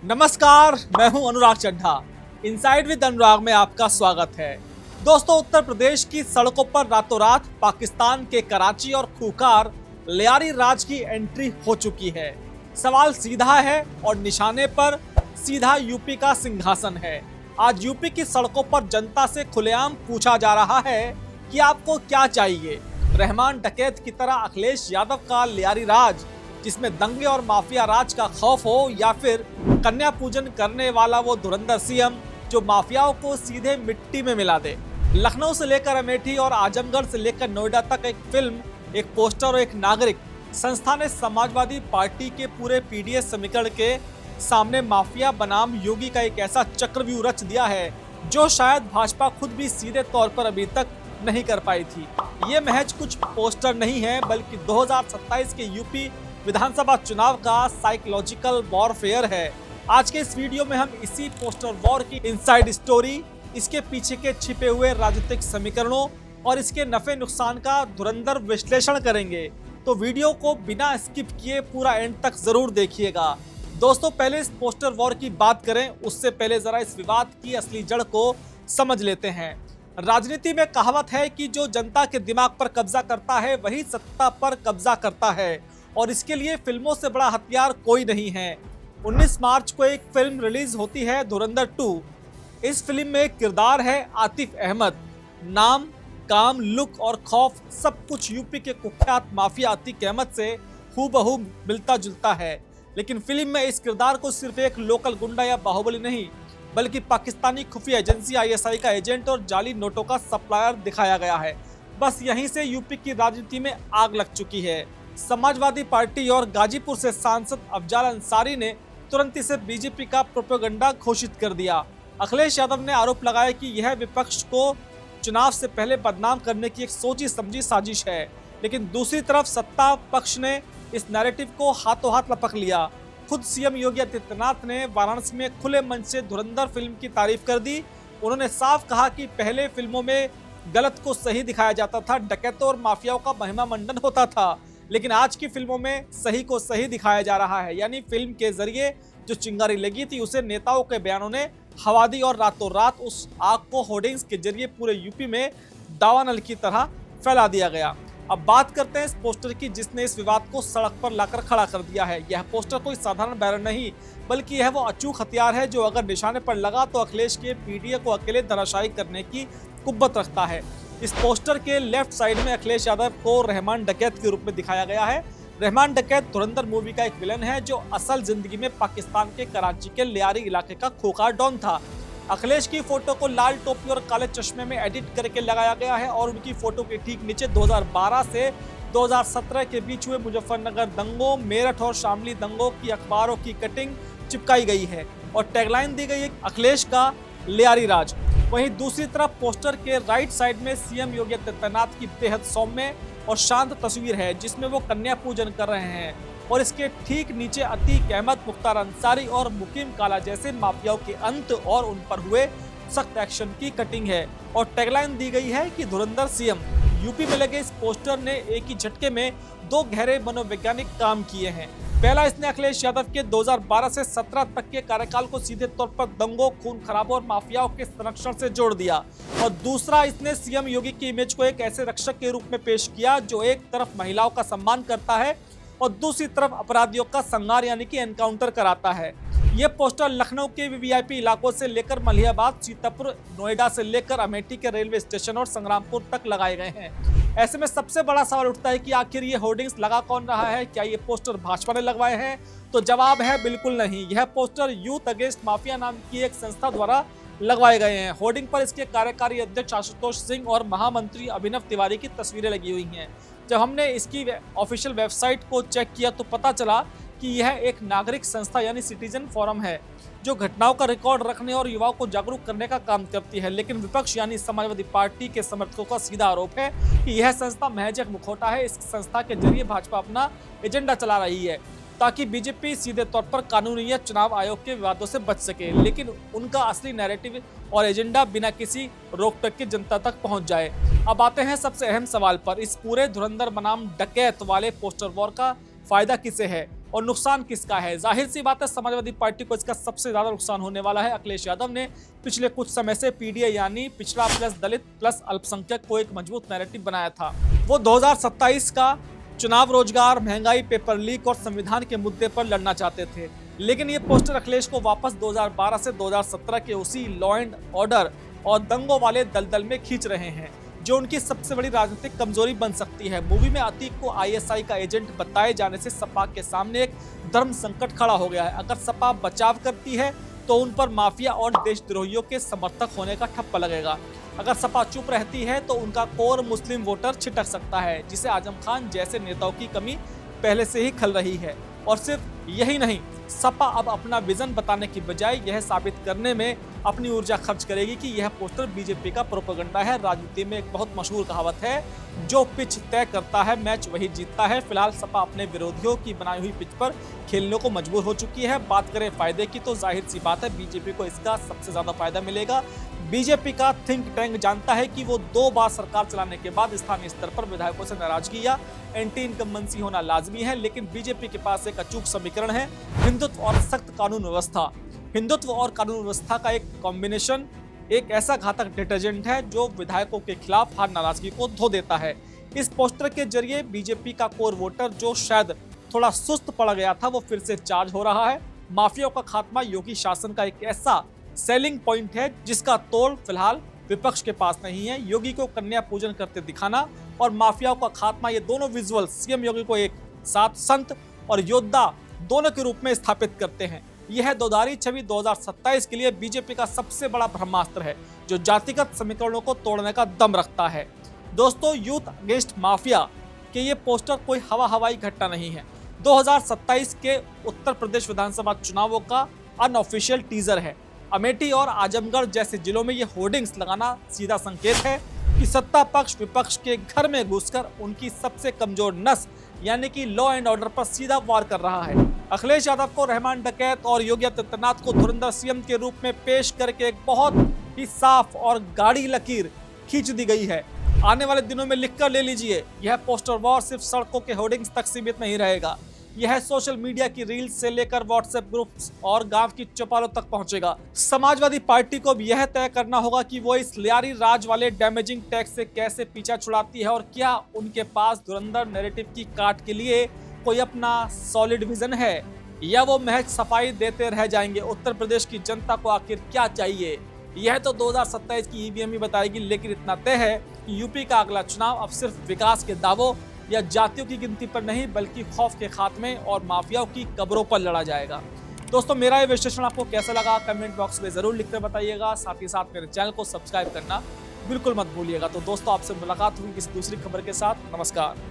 नमस्कार, मैं हूं अनुराग चड्ढा। इनसाइड विद अनुराग में आपका स्वागत है। दोस्तों, उत्तर प्रदेश की सड़कों पर रातों रात पाकिस्तान के कराची और खूंखार लियारी राज की एंट्री हो चुकी है। सवाल सीधा है और निशाने पर सीधा यूपी का सिंहासन है। आज यूपी की सड़कों पर जनता से खुलेआम पूछा जा रहा है कि आपको क्या चाहिए। रहमान डकैत की तरह अखिलेश यादव का लियारी राज, जिसमें दंगे और माफिया राज का खौफ हो, या फिर कन्या पूजन करने वाला वो धुरंधर सीएम जो माफियाओं को सीधे मिट्टी में मिला दे। लखनऊ से लेकर अमेठी और आजमगढ़ से लेकर नोएडा तक एक फिल्म, एक पोस्टर और एक नागरिक संस्था ने समाजवादी पार्टी के पूरे पीडीएस समीकरण के सामने माफिया बनाम योगी का एक ऐसा चक्रव्यूह रच दिया है जो शायद भाजपा खुद भी सीधे तौर पर अभी तक नहीं कर पाई थी। ये महज कुछ पोस्टर नहीं है, बल्कि 2027 के यूपी विधानसभा चुनाव का साइकोलॉजिकल वॉरफेयर है। आज के इस वीडियो में हम इसी पोस्टर वॉर की इनसाइड स्टोरी, इसके पीछे के छिपे हुए राजनीतिक समीकरणों और इसके नफे नुकसान का धुरंधर विश्लेषण करेंगे। तो वीडियो को बिना स्किप किए पूरा एंड तक जरूर देखिएगा। दोस्तों, पहले इस पोस्टर वॉर की बात करें उससे पहले जरा इस विवाद की असली जड़ को समझ लेते हैं। राजनीति में कहावत है कि जो जनता के दिमाग पर कब्जा करता है वही सत्ता पर कब्जा करता है, और इसके लिए फिल्मों से बड़ा हथियार कोई नहीं है। 19 मार्च को एक फिल्म रिलीज होती है, धुरंधर 2। इस फिल्म में एक किरदार है आतिफ अहमद। नाम, काम, लुक और खौफ सब कुछ यूपी के कुख्यात माफिया आतिफ अहमद से हूबहू मिलता जुलता है। लेकिन फिल्म में इस किरदार को सिर्फ एक लोकल गुंडा या बाहुबली नहीं, बल्कि पाकिस्तानी खुफिया एजेंसी ISI का एजेंट और जाली नोटों का सप्लायर दिखाया गया है। बस यहीं से यूपी की राजनीति में आग लग चुकी है। समाजवादी पार्टी और गाजीपुर से सांसद अफजाल अंसारी ने तुरंत इसे बीजेपी का प्रोपेगेंडा घोषित कर दिया। अखिलेश यादव ने आरोप लगाया कि यह विपक्ष को चुनाव से पहले बदनाम करने की एक सोची समझी साजिश है। लेकिन दूसरी तरफ सत्ता पक्ष ने इस नैरेटिव को हाथों हाथ लपक लिया। खुद सीएम योगी आदित्यनाथ ने वाराणसी में खुले मंच से धुरंधर फिल्म की तारीफ कर दी। उन्होंने साफ कहा कि पहले फिल्मों में गलत को सही दिखाया जाता था, डकैतों और माफियाओं का महिमा मंडन होता था, लेकिन आज की फिल्मों में सही को सही दिखाया जा रहा है। यानी फिल्म के जरिए जो चिंगारी लगी थी उसे नेताओं के बयानों ने हवा दी और रातों रात उस आग को होर्डिंग्स के जरिए पूरे यूपी में दावानल की तरह फैला दिया गया। अब बात करते हैं इस पोस्टर की, जिसने इस विवाद को सड़क पर लाकर खड़ा कर दिया है। यह पोस्टर कोई साधारण बैनर नहीं, बल्कि यह वो अचूक हथियार है जो अगर निशाने पर लगा तो अखिलेश के पीडीए को अकेले धराशायी करने की कुव्वत रखता है। इस पोस्टर के लेफ्ट साइड में अखिलेश यादव को रहमान डकैत के रूप में दिखाया गया है। रहमान डकैत धुरंधर मूवी का एक विलन है जो असल जिंदगी में पाकिस्तान के कराची के लियारी इलाके का खोखा डॉन था। अखिलेश की फोटो को लाल टोपी और काले चश्मे में एडिट करके लगाया गया है और उनकी फोटो के ठीक नीचे 2012 से 2017 के बीच हुए मुजफ्फरनगर दंगों, मेरठ और शामली दंगों की अखबारों की कटिंग चिपकाई गई है और टैगलाइन दी गई है अखिलेश का लियारी राज। वहीं दूसरी तरफ पोस्टर के राइट साइड में सीएम योगी आदित्यनाथ की बेहद सौम्य और शांत तस्वीर है, जिसमें वो कन्या पूजन कर रहे हैं, और इसके ठीक नीचे अतीक अहमद, मुख्तार अंसारी और मुकीम काला जैसे माफियाओं के अंत और उन पर हुए सख्त एक्शन की कटिंग है और टैगलाइन दी गई है कि धुरंधर सीएम। यूपी में लगे इस पोस्टर ने एक ही झटके में दो गहरे मनोवैज्ञानिक काम किए हैं। पहला, इसने अखिलेश यादव के 2012 से 17 तक के कार्यकाल को सीधे तौर पर दंगों, खून खराबों और माफियाओं के संरक्षण से जोड़ दिया, और दूसरा, इसने सीएम योगी की इमेज को एक ऐसे रक्षक के रूप में पेश किया जो एक तरफ महिलाओं का सम्मान करता है और दूसरी तरफ अपराधियों का संहार यानी कि एनकाउंटर कराता है। ये पोस्टर लखनऊ के वीवीआईपी इलाकों से लेकर मलिहाबाद, सीतापुर, नोएडा से लेकर अमेठी के रेलवे स्टेशन और संग्रामपुर तक लगाए गए हैं। ऐसे में सबसे बड़ा सवाल उठता है कि आखिर ये होर्डिंग्स लगा कौन रहा है? क्या ये पोस्टर भाजपा ने लगवाए हैं? तो जवाब है बिल्कुल नहीं। यह पोस्टर यूथ अगेंस्ट माफिया नाम की एक संस्था द्वारा लगवाए गए हैं। होर्डिंग पर इसके कार्यकारी अध्यक्ष आशुतोष सिंह और महामंत्री अभिनव तिवारी की तस्वीरें लगी हुई हैं। जब हमने इसकी ऑफिशियल वेबसाइट को चेक किया तो पता चला कि यह एक नागरिक संस्था यानी सिटीजन फोरम है जो घटनाओं का रिकॉर्ड रखने और युवाओं को जागरूक करने का काम करती है। लेकिन विपक्ष यानी समाजवादी पार्टी के समर्थकों का सीधा आरोप है कि यह संस्था महज एक मुखौटा है। इस संस्था के जरिए भाजपा अपना एजेंडा चला रही है ताकि बीजेपी सीधे तौर पर कानूनी या चुनाव आयोग के विवादों से बच सके, लेकिन उनका असली नैरेटिव और एजेंडा बिना किसी रोक-टोक के जनता तक पहुंच जाए। अब आते हैं सबसे अहम सवाल पर। इस पूरे धुरंधर बनाम डकैत वाले पोस्टर वॉर का फायदा किसे है? और नुकसान किसका है? जाहिर सी बात है समाजवादी पार्टी को इसका सबसे ज्यादा नुकसान होने वाला है। अखिलेश यादव ने पिछले कुछ समय से पीडीए यानी पिछड़ा प्लस दलित प्लस अल्पसंख्यक को एक मजबूत नैरेटिव बनाया था। वो 2027 का चुनाव रोजगार, महंगाई, पेपर लीक और संविधान के मुद्दे पर लड़ना चाहते थे, लेकिन ये पोस्टर अखिलेश को वापस 2012 से 2017 के उसी लॉ एंड ऑर्डर और दंगों वाले दलदल में खींच रहे हैं, जो उनकी सबसे बड़ी राजनीतिक कमजोरी बन सकती है। मूवी में अतीक को आईएसआई का एजेंट बताए जाने से सपा के सामने एक धर्म संकट खड़ा हो गया है। अगर सपा बचाव करती है तो उन पर माफिया और देशद्रोहियों के समर्थक होने का ठप्पा लगेगा। अगर सपा चुप रहती है तो उनका कोर मुस्लिम वोटर छिटक सकता है, जिसे आजम खान जैसे नेताओं की कमी पहले से ही खल रही है। और सिर्फ यही नहीं, सपा अब अपना विजन बताने की बजाय यह साबित करने में अपनी ऊर्जा खर्च करेगी कि यह पोस्टर बीजेपी का प्रोपेगेंडा है। राजनीति में एक बहुत मशहूर कहावत है, जो पिच तय करता है मैच वही जीतता है। फिलहाल सपा अपने विरोधियों की बनाई हुई पिच पर खेलने को मजबूर हो चुकी है। बात करें फायदे की तो जाहिर सी बात है बीजेपी को इसका सबसे ज्यादा फायदा मिलेगा। बीजेपी का थिंक टैंक जानता है कि वो 2 बार सरकार चलाने के बाद स्थानीय स्तर पर विधायकों से नाराजगी या एंटी इनकम्बेंसी होना लाजमी है, लेकिन बीजेपी के पास एक अचूक समीकरण है, हिंदुत्व और सख्त कानून व्यवस्था। हिंदुत्व और कानून व्यवस्था का एक कॉम्बिनेशन एक ऐसा घातक डिटर्जेंट है जो विधायकों के खिलाफ हर नाराजगी को धो देता है। इस पोस्टर के जरिए बीजेपी का कोर वोटर जो शायद थोड़ा सुस्त पड़ गया था, वो फिर से चार्ज हो रहा है। माफियाओं का खात्मा योगी शासन का एक ऐसा सेलिंग पॉइंट है जिसका तोड़ फिलहाल विपक्ष के पास नहीं है। योगी को कन्या पूजन करते दिखाना और माफियाओं का खात्मा, ये दोनों विजुअल सीएम योगी को एक साथ संत और योद्धा दोनों के रूप में स्थापित करते हैं। यह दोधारी छवि 2027 के लिए बीजेपी का सबसे बड़ा ब्रह्मास्त्र है, जो जातिगत समीकरणों को तोड़ने का दम रखता है। दोस्तों, यूथ अगेंस्ट माफिया के ये पोस्टर कोई हवाई घटना नहीं है। 2027 के उत्तर प्रदेश विधानसभा चुनावों का अनऑफिशियल टीजर है। अमेठी और आजमगढ़ जैसे जिलों में ये होर्डिंग्स लगाना सीधा संकेत है कि सत्ता पक्ष विपक्ष के घर में घुसकर उनकी सबसे कमजोर नस यानी कि लॉ एंड ऑर्डर पर सीधा वार कर रहा है। अखिलेश यादव को रहमान डकैत और योगी आदित्यनाथ को धुरंधर सीएम के रूप में पेश करके एक बहुत ही साफ और गाढ़ी लकीर खींच दी गई है। आने वाले दिनों में लिखकर ले लीजिए, यह पोस्टर वॉर सिर्फ सड़कों के होर्डिंग्स तक सीमित नहीं रहेगा। यह सोशल मीडिया की रील्स से लेकर व्हाट्सएप ग्रुप्स और गांव की चौपालों तक पहुंचेगा। समाजवादी पार्टी को अब यह तय करना होगा कि वो इस लियारी राज वाले डैमेजिंग टैक्स से कैसे पीछा छुड़ाती है, और क्या उनके पास धुरंधर नैरेटिव की काट के लिए कोई अपना सॉलिड विजन है, या वो महज सफाई देते रह जाएंगे। उत्तर प्रदेश की जनता को आखिर क्या चाहिए, यह तो 2027 की ईवीएम ही बताएगी। लेकिन इतना तय है कि यूपी का अगला चुनाव अब सिर्फ विकास के दावों या जातियों की गिनती पर नहीं, बल्कि खौफ के खात्मे और माफियाओं की कब्रों पर लड़ा जाएगा। दोस्तों, मेरा ये विश्लेषण आपको कैसा लगा कमेंट बॉक्स में जरूर लिखकर बताइएगा। साथ ही साथ मेरे चैनल को सब्सक्राइब करना बिल्कुल मत भूलिएगा। तो दोस्तों, आपसे मुलाकात हुई किसी दूसरी खबर के साथ। नमस्कार।